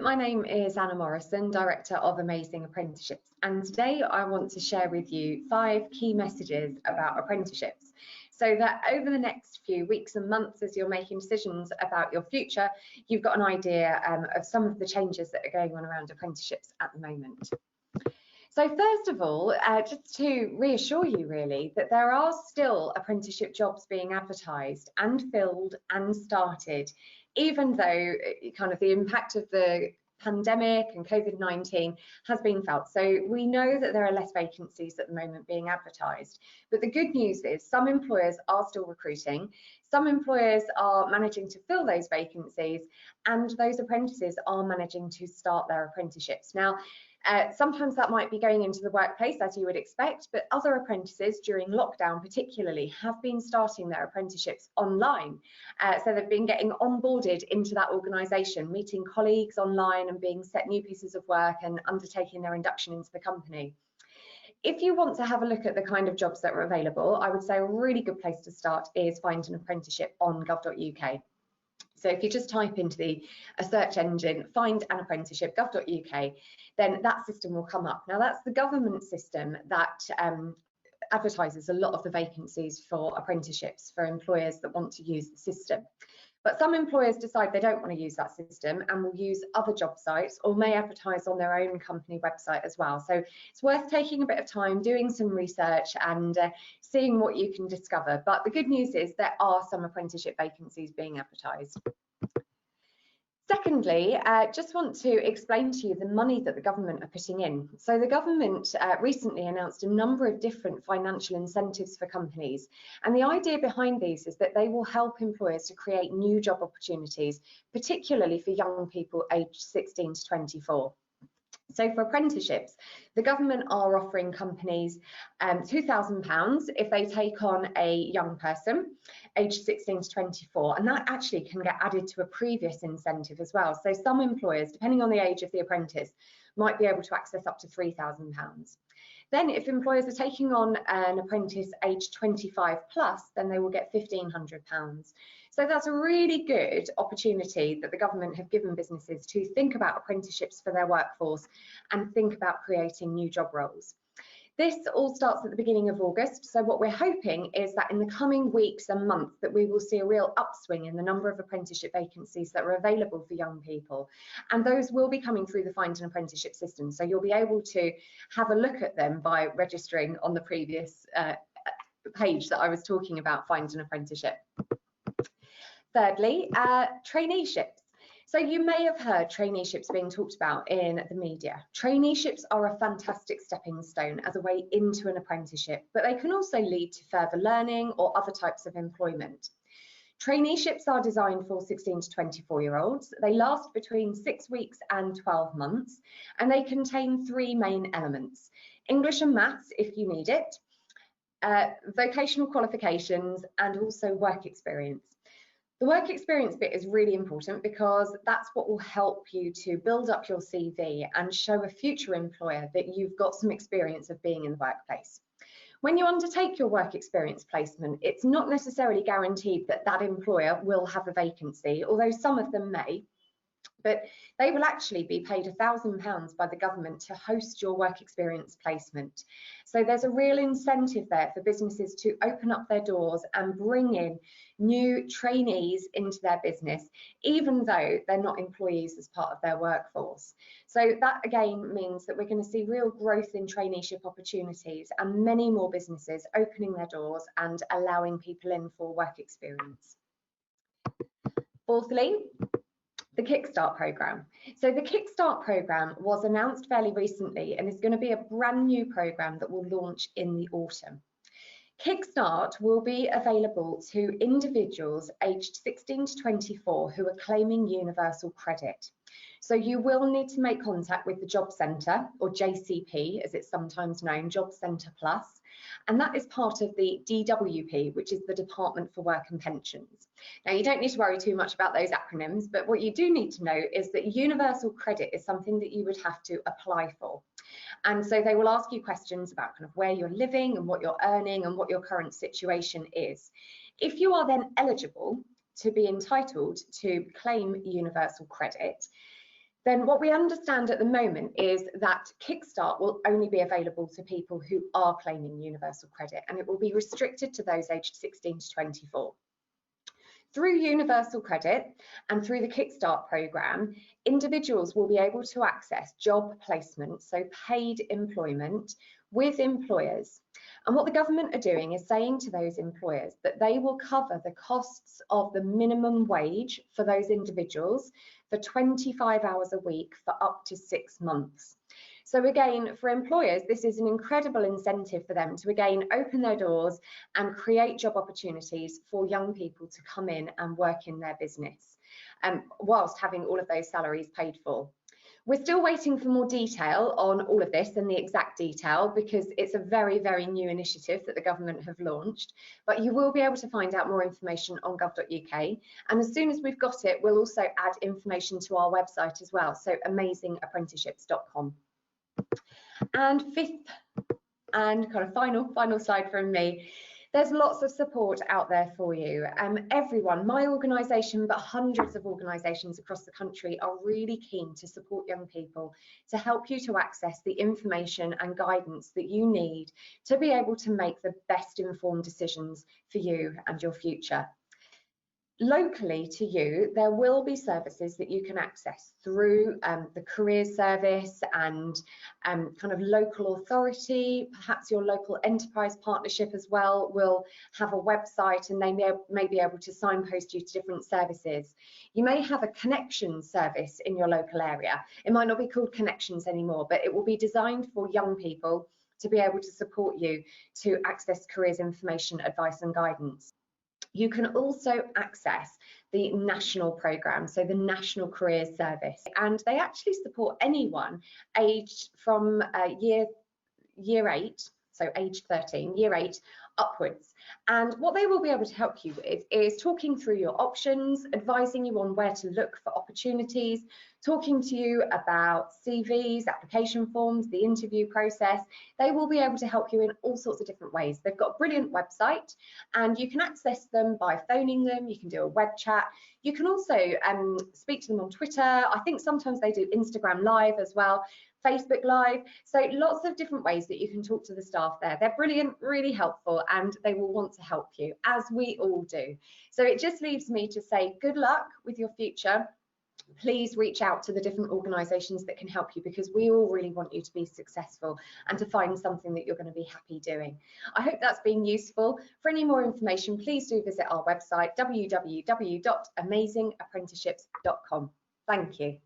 my name is Anna Morrison, Director of Amazing Apprenticeships, and today I want to share with you 5 key messages about apprenticeships, so that over the next few weeks and months, as you're making decisions about your future, you've got an idea of some of the changes that are going on around apprenticeships at the moment. So first of all, just to reassure you really that there are still apprenticeship jobs being advertised and filled and started, even though kind of the impact of the pandemic and COVID-19 has been felt. So we know that there are less vacancies at the moment being advertised. But the good news is some employers are still recruiting, some employers are managing to fill those vacancies, and those apprentices are managing to start their apprenticeships. Now, sometimes that might be going into the workplace as you would expect, but other apprentices during lockdown particularly have been starting their apprenticeships online. So they've been getting onboarded into that organisation, meeting colleagues online and being set new pieces of work and undertaking their induction into the company. If you want to have a look at the kind of jobs that are available, I would say a really good place to start is find an apprenticeship on gov.uk. So if you just type into a search engine, find an apprenticeship, gov.uk, then that system will come up. Now that's the government system that advertises a lot of the vacancies for apprenticeships for employers that want to use the system. But some employers decide they don't want to use that system and will use other job sites or may advertise on their own company website as well. So it's worth taking a bit of time, doing some research and seeing what you can discover. But the good news is there are some apprenticeship vacancies being advertised. Secondly, just want to explain to you the money that the government are putting in. So the government recently announced a number of different financial incentives for companies. And the idea behind these is that they will help employers to create new job opportunities, particularly for young people aged 16 to 24. So for apprenticeships, the government are offering companies £2,000 if they take on a young person aged 16 to 24, and that actually can get added to a previous incentive as well. So some employers, depending on the age of the apprentice, might be able to access up to £3,000. Then if employers are taking on an apprentice aged 25 plus, then they will get £1,500. So that's a really good opportunity that the government have given businesses to think about apprenticeships for their workforce and think about creating new job roles. This all starts at the beginning of August, so what we're hoping is that in the coming weeks and months that we will see a real upswing in the number of apprenticeship vacancies that are available for young people, and those will be coming through the Find an Apprenticeship system, so you'll be able to have a look at them by registering on the previous page that I was talking about, Find an Apprenticeship. Thirdly, traineeships. So you may have heard traineeships being talked about in the media. Traineeships are a fantastic stepping stone as a way into an apprenticeship, but they can also lead to further learning or other types of employment. Traineeships are designed for 16 to 24-year-olds. They last between 6 weeks and 12 months, and they contain 3 main elements: English and maths if you need it, vocational qualifications, and also work experience. The work experience bit is really important because that's what will help you to build up your CV and show a future employer that you've got some experience of being in the workplace. When you undertake your work experience placement, it's not necessarily guaranteed that that employer will have a vacancy, although some of them may. But they will actually be paid £1,000 by the government to host your work experience placement. So there's a real incentive there for businesses to open up their doors and bring in new trainees into their business, even though they're not employees as part of their workforce. So that again means that we're going to see real growth in traineeship opportunities and many more businesses opening their doors and allowing people in for work experience. Fourthly, the Kickstart Program. So the Kickstart Program was announced fairly recently and is going to be a brand new program that will launch in the autumn. Kickstart will be available to individuals aged 16 to 24 who are claiming universal credit. So you will need to make contact with the Job Centre, or JCP as it's sometimes known, Job Centre Plus, and that is part of the DWP, which is the Department for Work and Pensions. Now, you don't need to worry too much about those acronyms, but what you do need to know is that universal credit is something that you would have to apply for. And so they will ask you questions about kind of where you're living and what you're earning and what your current situation is. If you are then eligible to be entitled to claim universal credit, then what we understand at the moment is that Kickstart will only be available to people who are claiming universal credit, and it will be restricted to those aged 16 to 24. Through universal credit and through the Kickstart program, individuals will be able to access job placement, so paid employment, with employers. And what the government are doing is saying to those employers that they will cover the costs of the minimum wage for those individuals for 25 hours a week for up to 6 months. So again, for employers, this is an incredible incentive for them to again open their doors and create job opportunities for young people to come in and work in their business, whilst having all of those salaries paid for. We're still waiting for more detail on all of this and the exact detail, because it's a very, very new initiative that the government have launched, but you will be able to find out more information on gov.uk. And as soon as we've got it, we'll also add information to our website as well, so amazingapprenticeships.com. And fifth and kind of final slide from me, there's lots of support out there for you. Everyone, my organisation, but hundreds of organisations across the country are really keen to support young people, to help you to access the information and guidance that you need to be able to make the best informed decisions for you and your future. Locally to you, there will be services that you can access through the careers service and kind of local authority. Perhaps your local enterprise partnership as well will have a website, and they may be able to signpost you to different services. You may have a connections service in your local area. It might not be called Connections anymore, but it will be designed for young people to be able to support you to access careers information, advice and guidance. You can also access the national programme, so the National Careers Service, and they actually support anyone aged from year 8, so age 13, year 8 upwards. And what they will be able to help you with is talking through your options, advising you on where to look for opportunities, talking to you about CVs, application forms, the interview process. They will be able to help you in all sorts of different ways. They've got a brilliant website, and you can access them by phoning them. You can do a web chat. You can also speak to them on Twitter. I think sometimes they do Instagram Live as well, Facebook Live. So lots of different ways that you can talk to the staff there. They're brilliant, really helpful, and they will want to help you, as we all do. So it just leaves me to say good luck with your future. Please reach out to the different organisations that can help you, because we all really want you to be successful and to find something that you're going to be happy doing. I hope that's been useful. For any more information, please do visit our website, www.amazingapprenticeships.com. Thank you.